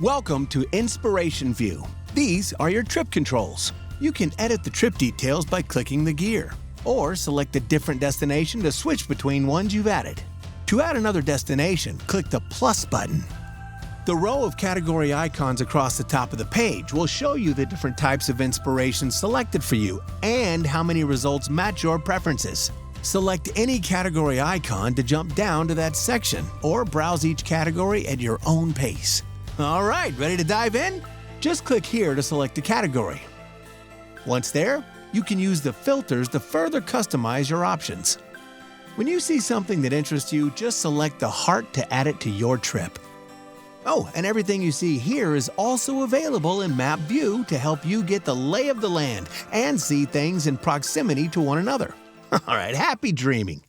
Welcome to Inspiration View. These are your trip controls. You can edit the trip details by clicking the gear, or select a different destination to switch between ones you've added. To add another destination, click the plus button. The row of category icons across the top of the page will show you the different types of inspiration selected for you and how many results match your preferences. Select any category icon to jump down to that section, or browse each category at your own pace. All right, ready to dive in? Just click here to select a category. Once there, you can use the filters to further customize your options. When you see something that interests you, just select the heart to add it to your trip. Oh, and everything you see here is also available in Map View to help you get the lay of the land and see things in proximity to one another. All right, happy dreaming!